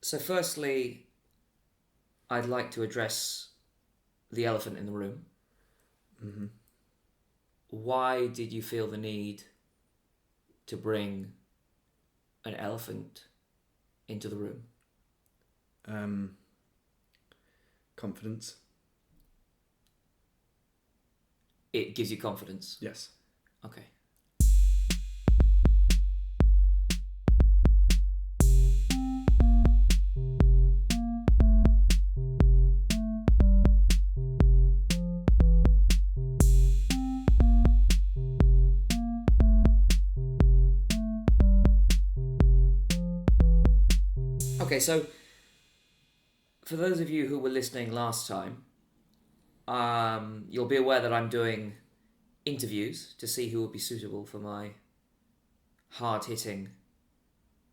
So firstly, I'd like to address the elephant in the room. Mm-hmm. Why did you feel the need to bring an elephant into the room? Confidence. It gives you confidence. Yes. Okay. Okay, so for those of you who were listening last time, you'll be aware that I'm doing interviews to see who would be suitable for my hard-hitting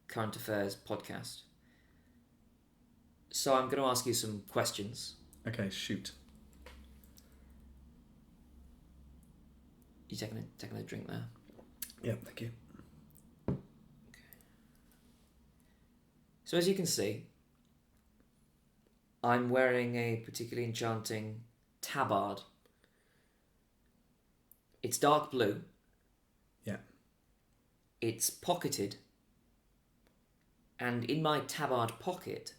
current affairs podcast. So I'm going to ask you some questions. Okay, shoot. You taking a drink there? Yeah, thank you. So as you can see, I'm wearing a particularly enchanting tabard. It's dark blue. Yeah. It's pocketed. And in my tabard pocket,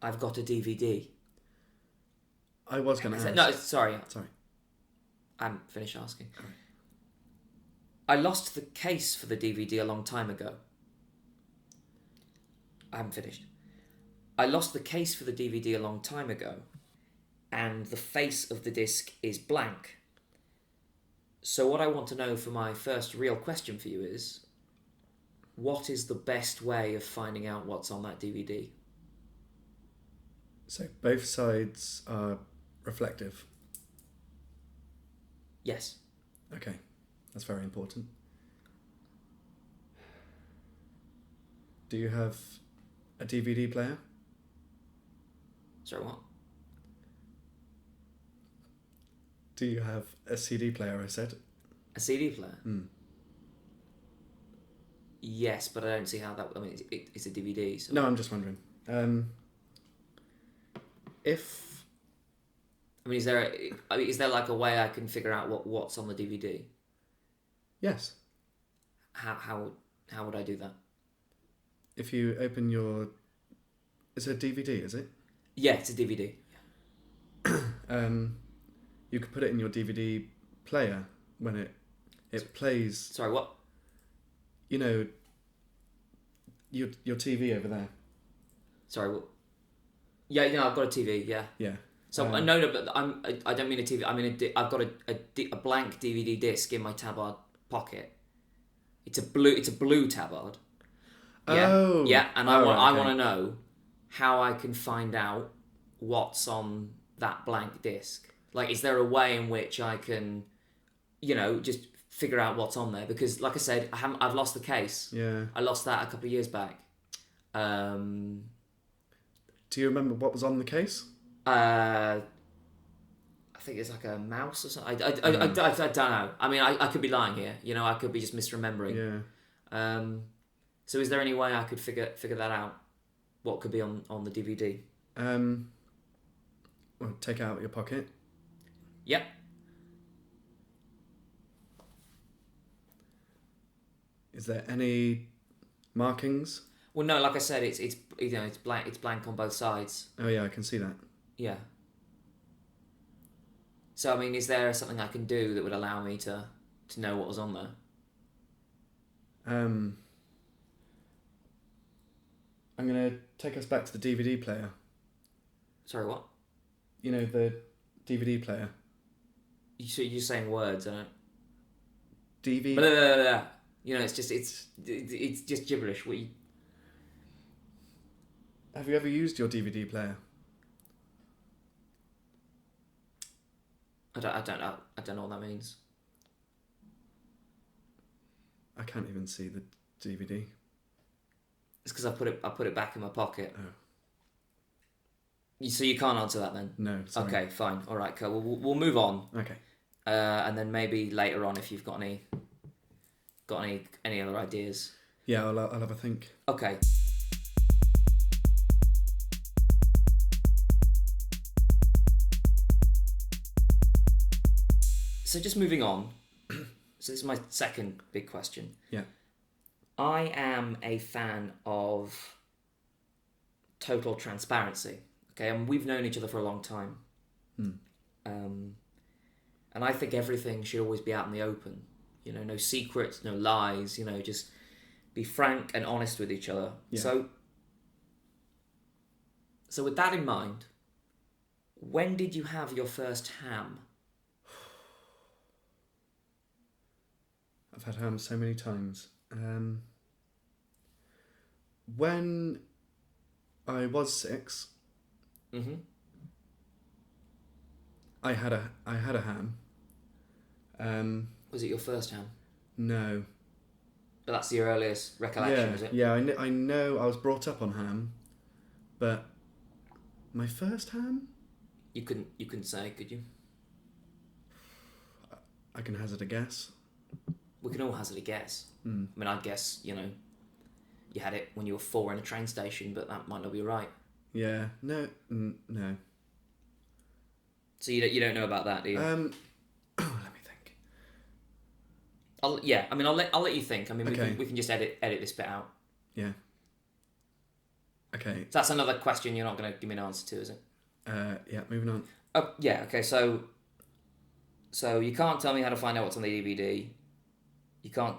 I've got a DVD. I was going to ask. No, sorry. Sorry. I haven't finished asking. Right. I lost the case for the DVD a long time ago. I haven't finished. I lost the case for the DVD a long time ago, and the face of the disc is blank. So what I want to know for my first real question for you is, what is the best way of finding out what's on that DVD? So both sides are reflective. Yes. Okay, that's very important. Do you have a DVD player? Sorry, what? Do you have a CD player, I said? A CD player? Mm. Yes, but I don't see how that... I mean, it's a DVD, so... No, I'm just wondering. If... I mean, is there like a way I can figure out what's on the DVD? Yes. How would I do that? If you open your... Is it a DVD, is it? Yeah, it's a DVD. You could put it in your DVD player when it plays... Sorry, what? You know, your TV over there. Sorry, what? Yeah, I've got a TV, yeah. Yeah. So, no, but I don't mean a TV. I mean, I've got a blank DVD disc in my tabard pocket. It's a blue tabard. Yeah, Oh. yeah, and I right, want to know how I can find out what's on that blank disc. Like, is there a way in which I can, just figure out what's on there? Because, like I said, I've lost the case. Yeah. I lost that a couple of years back. Do you remember what was on the case? I think it's like a mouse or something. I don't know. I mean, I could be lying here. I could be just misremembering. Yeah. So is there any way I could figure that out? What could be on the DVD? Well, take it out of your pocket. Yep. Is there any markings? Well, no. Like I said, it's blank. It's blank on both sides. Oh yeah, I can see that. Yeah. So I mean, is there something I can do that would allow me to know what was on there? I'm going to take us back to the DVD player. Sorry, what? You know, the DVD player. So you're saying words, I don't... DVD... Blah, blah, blah, blah. It's just gibberish. Have you ever used your DVD player? I don't know what that means. I can't even see the DVD. It's because I put it back in my pocket. Oh. So you can't answer that then? No, sorry. Okay, fine. All right, cool. We'll move on. Okay. And then maybe later on, if you've got any other ideas. Yeah, I'll have a think. Okay. So just moving on. So this is my second big question. Yeah. I am a fan of total transparency. Okay, and we've known each other for a long time. And I think everything should always be out in the open. You know, no secrets, no lies. You know, just be frank and honest with each other. Yeah. So with that in mind, when did you have your first ham? I've had ham so many times. When I was 6, Mm-hmm. I had a ham. Was it your first ham? No. But that's your earliest recollection, is it? Yeah. I know. I was brought up on ham, but my first ham, You couldn't say, could you? I can hazard a guess. We can all hazard a guess. I mean, I'd guess, you know, you had it when you were 4 in a train station, but that might not be right. Yeah. No. No. So you don't know about that, do you? Let me think. I'll let you think. I mean, Okay. we can just edit this bit out. Yeah. Okay. So that's another question you're not going to give me an answer to, is it? Yeah. Moving on. Oh, yeah. Okay. So you can't tell me how to find out what's on the DVD. You can't.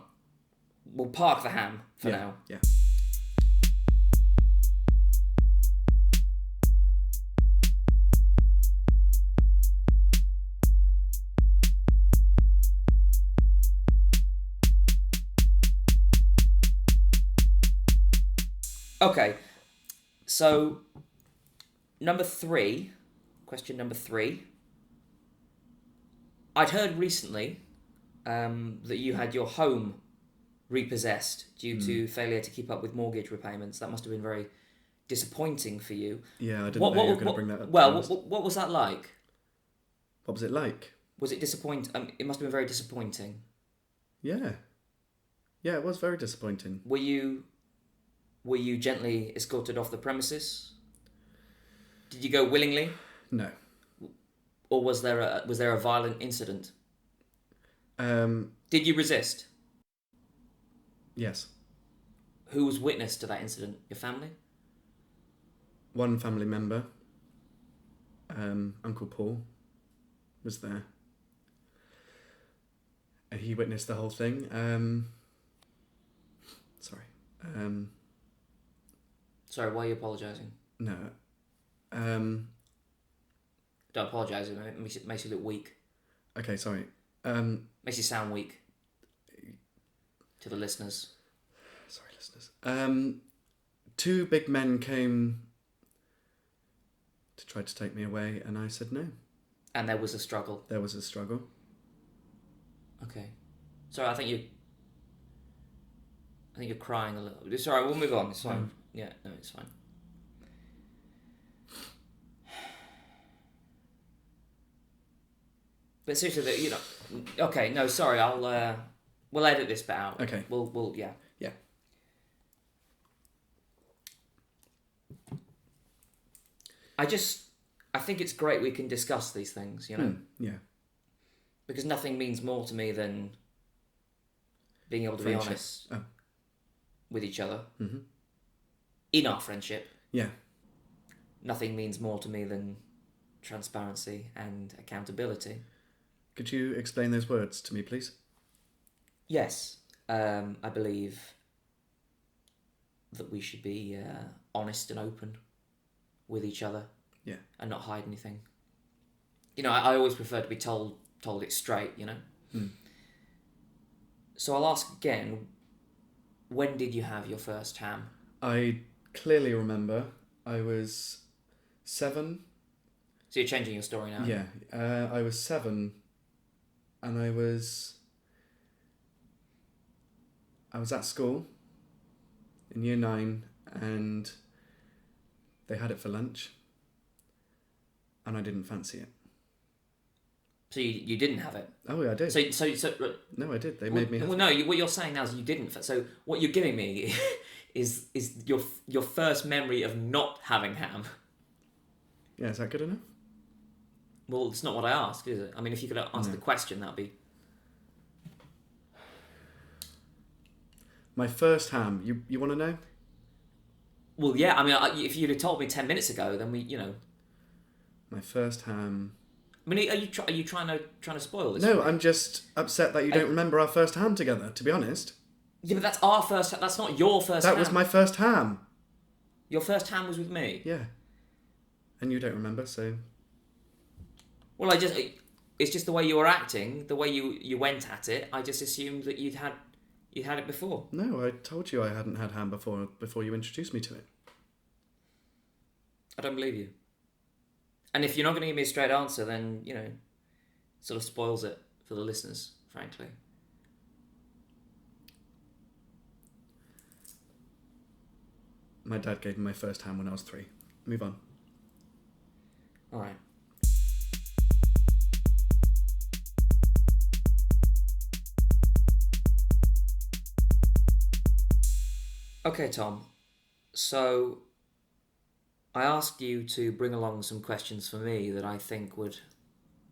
We'll park the ham for now. Yeah. Okay. So question number 3. I'd heard recently that you had your home repossessed due to failure to keep up with mortgage repayments. That must have been very disappointing for you. Yeah, I didn't know you were going to bring that up. Well, what was that like? What was it like? Was it disappointing? It must have been very disappointing. Yeah. Yeah, it was very disappointing. Were you gently escorted off the premises? Did you go willingly? No. Or was there a violent incident? Did you resist? Yes. Who was witness to that incident? Your family? One family member, Uncle Paul, was there. He witnessed the whole thing. Sorry. Sorry, why are you apologising? No. Don't apologise, it makes you look weak. Okay, sorry. Makes you sound weak. To the listeners. Sorry, listeners. 2 big men came to try to take me away, and I said no. And there was a struggle. There was a struggle. Okay. Sorry, I think you're crying a little. It's alright, we'll move on. It's fine. Yeah, no, it's fine. But seriously, you know. Okay, no, sorry. We'll edit this bit out. Okay. We'll yeah. Yeah. I think it's great we can discuss these things, you know. Yeah. Because nothing means more to me than being able to Friendship. be honest Oh. with each other Mm-hmm. in our friendship. Yeah. Nothing means more to me than transparency and accountability. Could you explain those words to me, please? Yes, I believe that we should be honest and open with each other. Yeah. And not hide anything. You know, I always prefer to be told it straight, you know. So I'll ask again, when did you have your first ham? I clearly remember I was 7. So you're changing your story now? Yeah. I was 7, and I was at school in year 9, and they had it for lunch, and I didn't fancy it. So you didn't have it? Oh, yeah, I did. So No, I did. They made me have well, no, what you're saying now is you didn't. So what you're giving me is your first memory of not having ham. Yeah, is that good enough? Well, it's not what I asked, is it? I mean, if you could answer the question, that'd be... My first ham. You want to know? Well, yeah, I mean, if you'd have told me 10 minutes ago, then My first ham. I mean, are you trying to spoil this? No, I'm just upset that you don't remember our first ham together, to be honest. Yeah, but that's our first... That's not your first ham. That was my first ham. Your first ham was with me? Yeah. And you don't remember, so... Well, it's just the way you were acting, the way you went at it. I just assumed that you'd had it before. No, I told you I hadn't had ham before you introduced me to it. I don't believe you. And if you're not going to give me a straight answer, then, sort of spoils it for the listeners, frankly. My dad gave me my first ham when I was 3. Move on. All right. Okay, Tom. So, I asked you to bring along some questions for me that I think would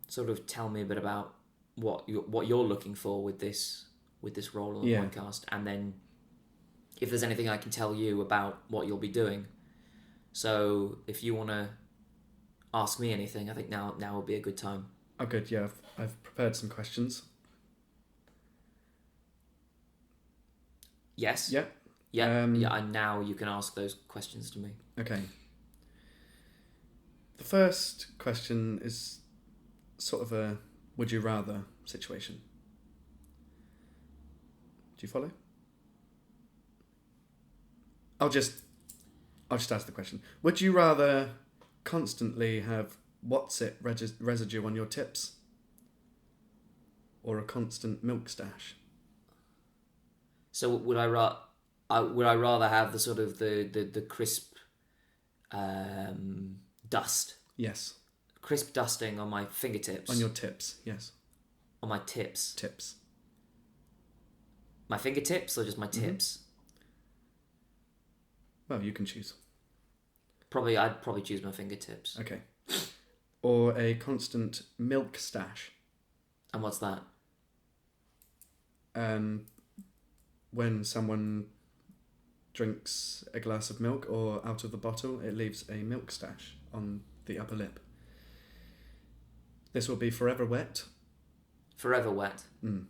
sort of tell me a bit about what you're looking for with this role on the podcast, and then if there's anything I can tell you about what you'll be doing. So, if you want to ask me anything, I think now would be a good time. Oh, good. Yeah, I've prepared some questions. Yes. Yeah. Yeah. And now you can ask those questions to me. Okay. The first question is sort of a would you rather situation. Do you follow? I'll just ask the question. Would you rather constantly have what's it residue on your tips, or a constant milk stash? So would I rather have the sort of the crisp dust? Yes. Crisp dusting on my fingertips. On your tips, yes. On my tips. Tips. My fingertips or just my tips? Mm-hmm. Well, you can choose. I'd probably choose my fingertips. Okay. Or a constant milk stash. And what's that? When someone drinks a glass of milk or out of the bottle, it leaves a milk stash on the upper lip. This will be forever wet. Forever wet? Mm.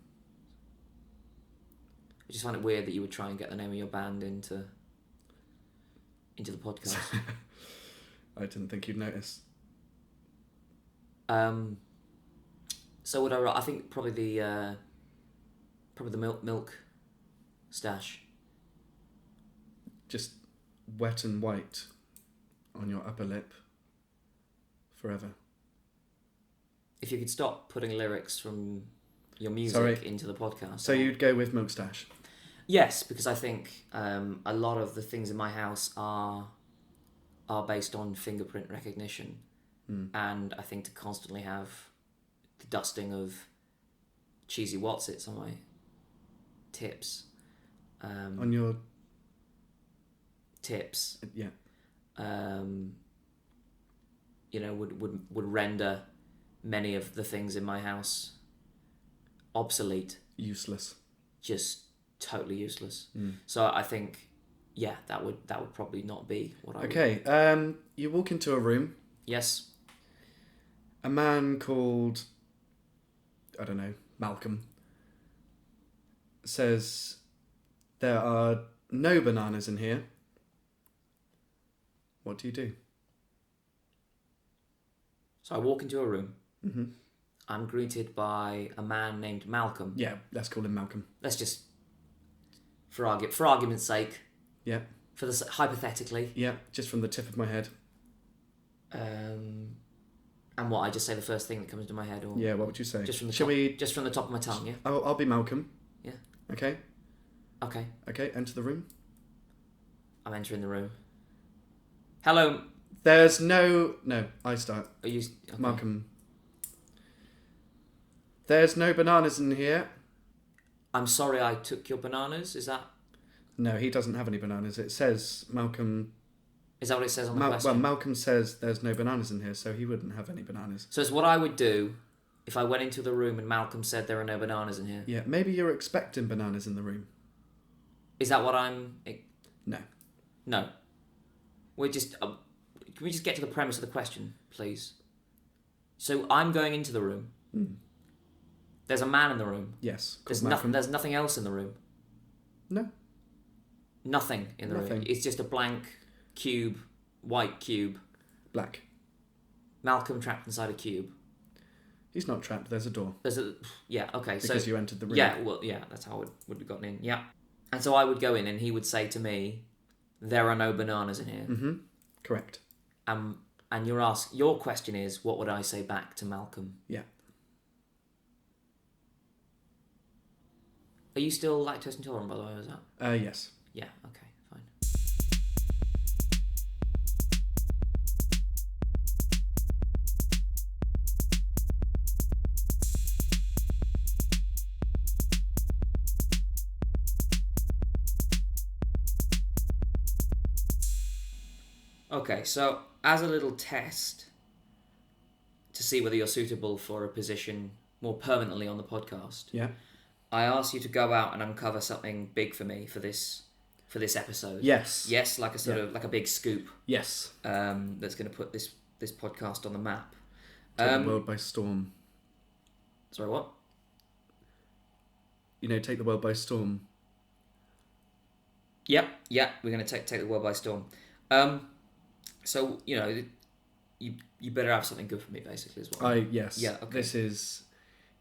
I just find it weird that you would try and get the name of your band into the podcast. I didn't think you'd notice. So would I think probably the milk stash. Just wet and white on your upper lip forever. If you could stop putting lyrics from your music into the podcast. So you'd go with milk stash? Yes, because I think a lot of the things in my house are based on fingerprint recognition. And I think to constantly have the dusting of cheesy Wotsits on my tips. On your tips. Yeah. Would render many of the things in my house obsolete. Useless. Just totally useless. So I think, that would probably not be what I would. Okay, you walk into a room. Yes. A man called, I don't know, Malcolm, says, there are no bananas in here. What do you do? So I walk into a room. Mm-hmm. I'm greeted by a man named Malcolm. Yeah, let's call him Malcolm. Let's just, for argument's sake. Yeah. Hypothetically. Yeah, just from the tip of my head. And what, I just say the first thing that comes to my head? Or yeah, what would you say? Just from the just from the top of my tongue, yeah? I'll be Malcolm. Yeah. Okay? Okay. Okay, enter the room. I'm entering the room. Hello. There's no, I start. Are you... Okay. Malcolm. There's no bananas in here. I'm sorry I took your bananas, is that... No, he doesn't have any bananas. It says, Malcolm, Is that what it says on the question? Well, Malcolm says there's no bananas in here, so he wouldn't have any bananas. So it's what I would do if I went into the room and Malcolm said there are no bananas in here. Yeah, maybe you're expecting bananas in the room. Is that what I'm... No. No. We're just... can we just get to the premise of the question, please? So I'm going into the room. Mm. There's a man in the room. Yes. There's nothing else in the room. No. Nothing in the room. It's just a blank cube, white cube. Black. Malcolm trapped inside a cube. He's not trapped. There's a door. Yeah, okay. Because you entered the room. Yeah, well, yeah, that's how it would be gotten in. Yeah. And so I would go in and he would say to me, there are no bananas in here. Mm-hmm. Correct. And your question is, what would I say back to Malcolm? Yeah. Are you still lactose intolerant, by the way, is that? Yes. Yeah, okay, fine. Okay, so as a little test to see whether you're suitable for a position more permanently on the podcast, Yeah. I asked you to go out and uncover something big for me for this episode. Yes. Yes, like a sort of like a big scoop. Yes. That's going to put this podcast on the map. Take the world by storm. Sorry, what? Take the world by storm. Yep, we're going to take the world by storm. So you better have something good for me, basically, as well. Yes. Yeah. Okay. This is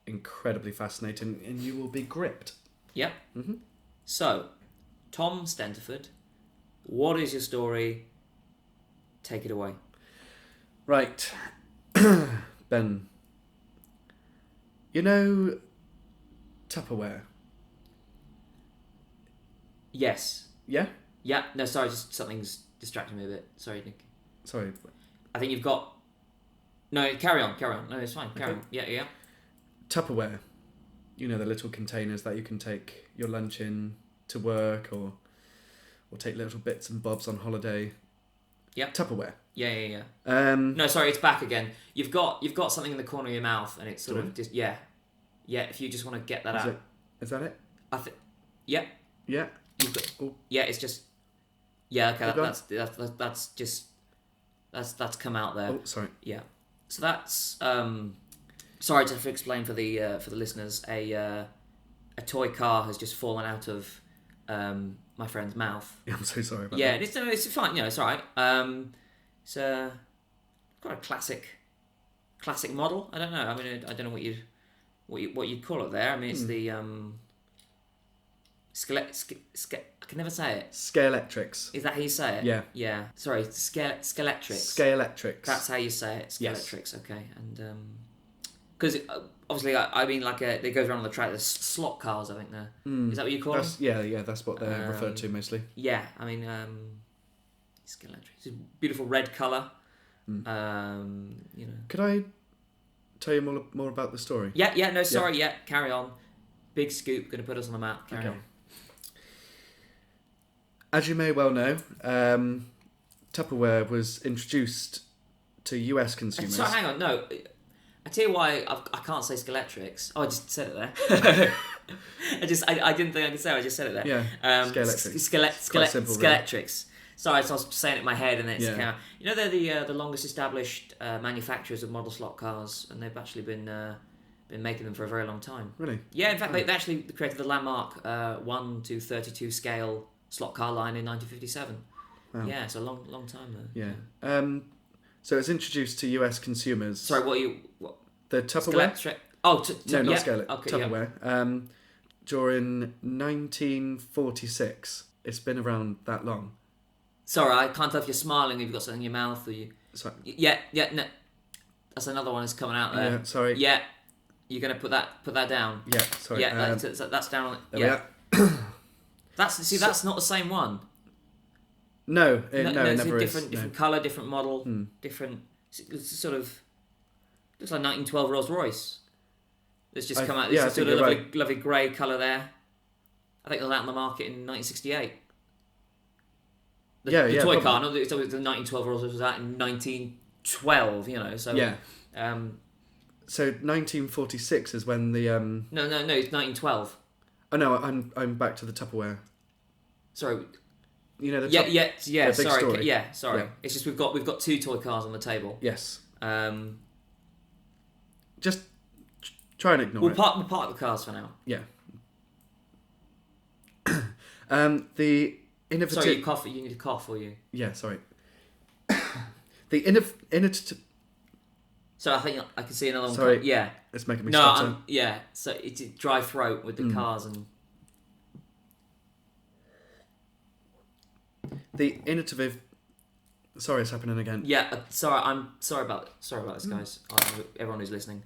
incredibly fascinating, and you will be gripped. Yep. Mm-hmm. So, Tom Stentaford, what is your story? Take it away. Right. Ben. Tupperware? Yes. Yeah? Yeah. No, sorry, just something's distracting me a bit. Sorry, Nick. Sorry. I think you've got... No, carry on. No, it's fine. Carry on. Yeah. Tupperware. The little containers that you can take your lunch in to work or take little bits and bobs on holiday. Yeah. Tupperware. Yeah. No, sorry, it's back again. You've got something in the corner of your mouth, and it's sort of just yeah. If you just want to get that out. Is that it? I think. Yeah. Yeah. Yeah, it's just. Yeah. Okay. That's come out there. Oh, sorry. Yeah. So that's sorry to explain for the listeners. A toy car has just fallen out of my friend's mouth. Yeah, I'm so sorry about that. Yeah, it's fine. It's all right. It's got a classic model. I don't know. I mean, I don't know what you'd call it there. I mean, it's the I can never say it. Scalextrics. Is that how you say it? Yeah. Yeah. Sorry, Scalextrics. Scalextrics. That's how you say it. Yes. Scalextrics. Okay, and because obviously I mean it goes around on the track. There's slot cars. I think there. Is that what you call them? Yeah. That's what they're referred to mostly. Yeah, I mean Scalextrics. It's a beautiful red colour. Could I tell you more about the story? Yeah. No, sorry. Yeah, carry on. Big scoop. Going to put us on the map. Carry on. As you may well know, Tupperware was introduced to US consumers. Sorry, hang on. No, I tell you why I can't say Scalextrics. Oh, I just said it there. I didn't think I could say it. I just said it there. Yeah. Scalextrics. Scalextrics. Sorry, so I was saying it in my head, and then it's came out. They're the longest established manufacturers of model slot cars, and they've actually been making them for a very long time. Really? Yeah. In fact, they actually created the landmark 1:32 scale slot car line in 1957. Wow. Yeah, it's a long time though. Yeah. So it's introduced to US consumers. Sorry, what? The Tupperware. No, not Scale. Okay, Tupperware. Yeah. During 1946. It's been around that long. Sorry, I can't tell if you're smiling or you've got something in your mouth or you. Sorry. Yeah. No, that's another one that's coming out there. Yeah. Sorry. Yeah. You're gonna put that down. Yeah. Sorry. Yeah. That's down on it. There Yeah. we are. That's not the same one. No, it never is. Different colour, different model, different. It's sort of looks like 1912 Rolls Royce. That's just come out. This sort of lovely grey colour there. I think it was out on the market in 1968. The toy probably. car. Not the 1912 Rolls Royce was that in 1912. So Yeah. Um, So 1946 is when the no, it's 1912. Oh no, I'm back to the Tupperware. Sorry. You know the Yeah. the big Sorry. story. Yeah. Sorry. Yeah. It's just we've got 2 toy cars on the table. Yes. Just try and ignore we'll it. park the cars for now. Yeah. The innovative. Sorry, you need to cough, or you? Yeah, sorry. The innovative. So I think I can see another one. Sorry. Yeah. It's making me No, stutter. yeah. So it's a dry throat with the cars and. The innovative. Sorry, it's happening again. Yeah, sorry. I'm sorry about this, guys. Everyone who's listening.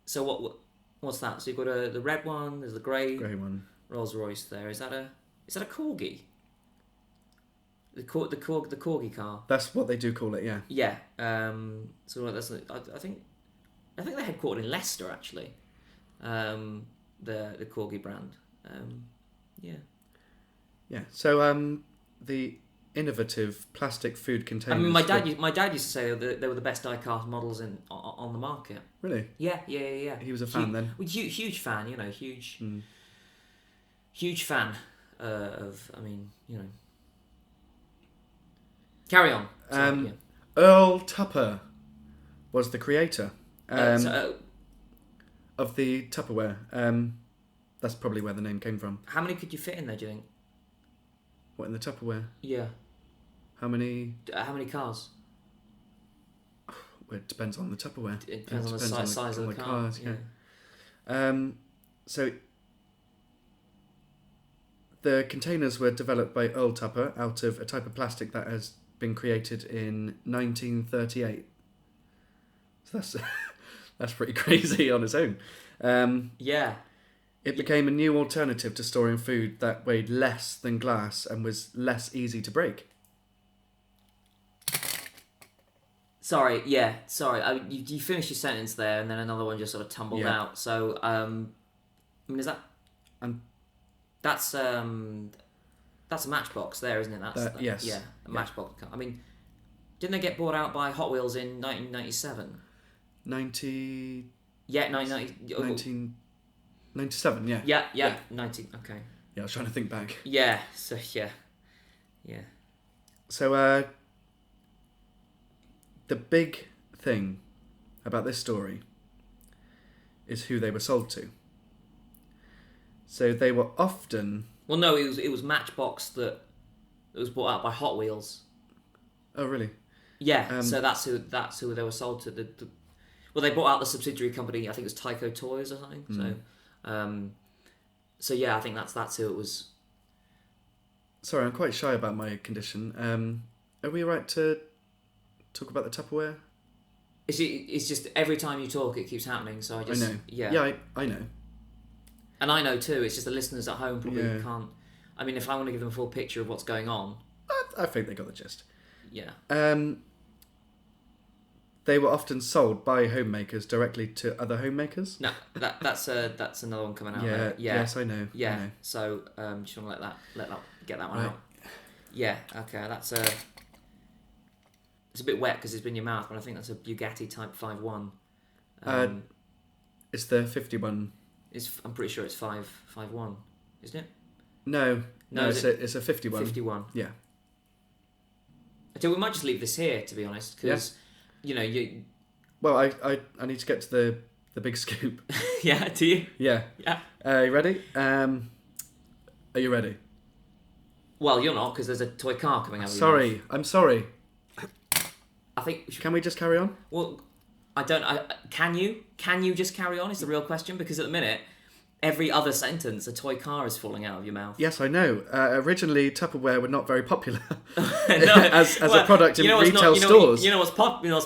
So what's that? So you've got the red one. There's the grey one. Rolls Royce. There is that a corgi? The corgi car. That's what they do call it. Yeah. Yeah. So that's I think they're headquartered in Leicester actually. The corgi brand. Yeah. Yeah. So the innovative plastic food containers. I mean, my dad used to say that they were the best die-cast models on the market. Really? Yeah. He was a fan then. Huge fan, huge fan of. I mean, Carry on. Sorry, Earl Tupper was the creator of the Tupperware. That's probably where the name came from. How many could you fit in there, do you think? What, in the Tupperware? Yeah. How many? How many cars? Well, it depends on the Tupperware. It depends on the size of the car. Cars, yeah. So the containers were developed by Earl Tupper out of a type of plastic that has been created in 1938. So that's pretty crazy on its own. Yeah. It became a new alternative to storing food that weighed less than glass and was less easy to break. Sorry. You finished your sentence there, and then another one just sort of tumbled out. So, I mean, is that? That's a Matchbox there, isn't it? Yes. Yeah, a Matchbox. I mean, didn't they get bought out by Hot Wheels in 1997? 1997, yeah. Yeah. 19. Okay. Yeah, I was trying to think back. Yeah. So yeah. So the big thing about this story is who they were sold to. So they were often. Well, no, it was Matchbox that was bought out by Hot Wheels. Oh, really? Yeah. So that's who they were sold to. Well, they bought out the subsidiary company. I think it was Tyco Toys or something. So yeah, I think that's who it was. Sorry, I'm quite shy about my condition. Are we right to talk about the Tupperware? It's just every time you talk, it keeps happening. So I know. Yeah, I know. And I know too. It's just the listeners at home probably Yeah. can't. I mean, if I want to give them a full picture of what's going on. I think they got the gist. Yeah. They were often sold by homemakers directly to other homemakers. No, that's another one coming out. Yeah. There. Yeah. Yes, I know. Yeah. I know. So just want to get that one Right. out. Yeah. Okay. It's a bit wet because it's been in your mouth, but I think that's a Bugatti Type 51. It's the 51. I'm pretty sure it's 551, isn't it? No, it's a 51. 51. Yeah. So we might just leave this here, to be honest, because you. Well, I need to get to the big scoop. Yeah. Do you? Yeah. Yeah. You ready? Are you ready? Well, you're not, because there's a toy car coming out. I'm sorry. I think. Can we just carry on? Well, I don't. Can you? Can you just carry on? Is the real question, because at the minute, every other sentence, a toy car is falling out of your mouth. Yes, I know. Originally, Tupperware were not very popular No, as a product in retail stores. You know what's popular?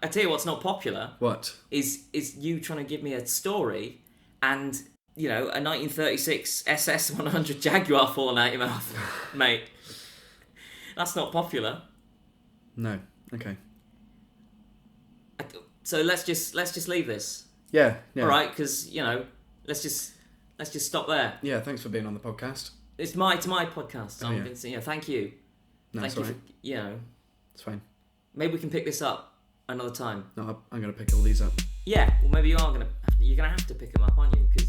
I tell you what's not popular. What? Is you trying to give me a story and a 1936 SS 100 Jaguar falling out your mouth, mate? That's not popular. No. Okay. So let's just leave this. Yeah. All right, because let's just stop there. Yeah. Thanks for being on the podcast. It's my podcast. So I'm Vincent. Thank you. No, Thank it's you. alright. It's fine. Maybe we can pick this up another time. No, I'm going to pick all these up. Yeah, well, maybe you're gonna have to pick them up, aren't you? Because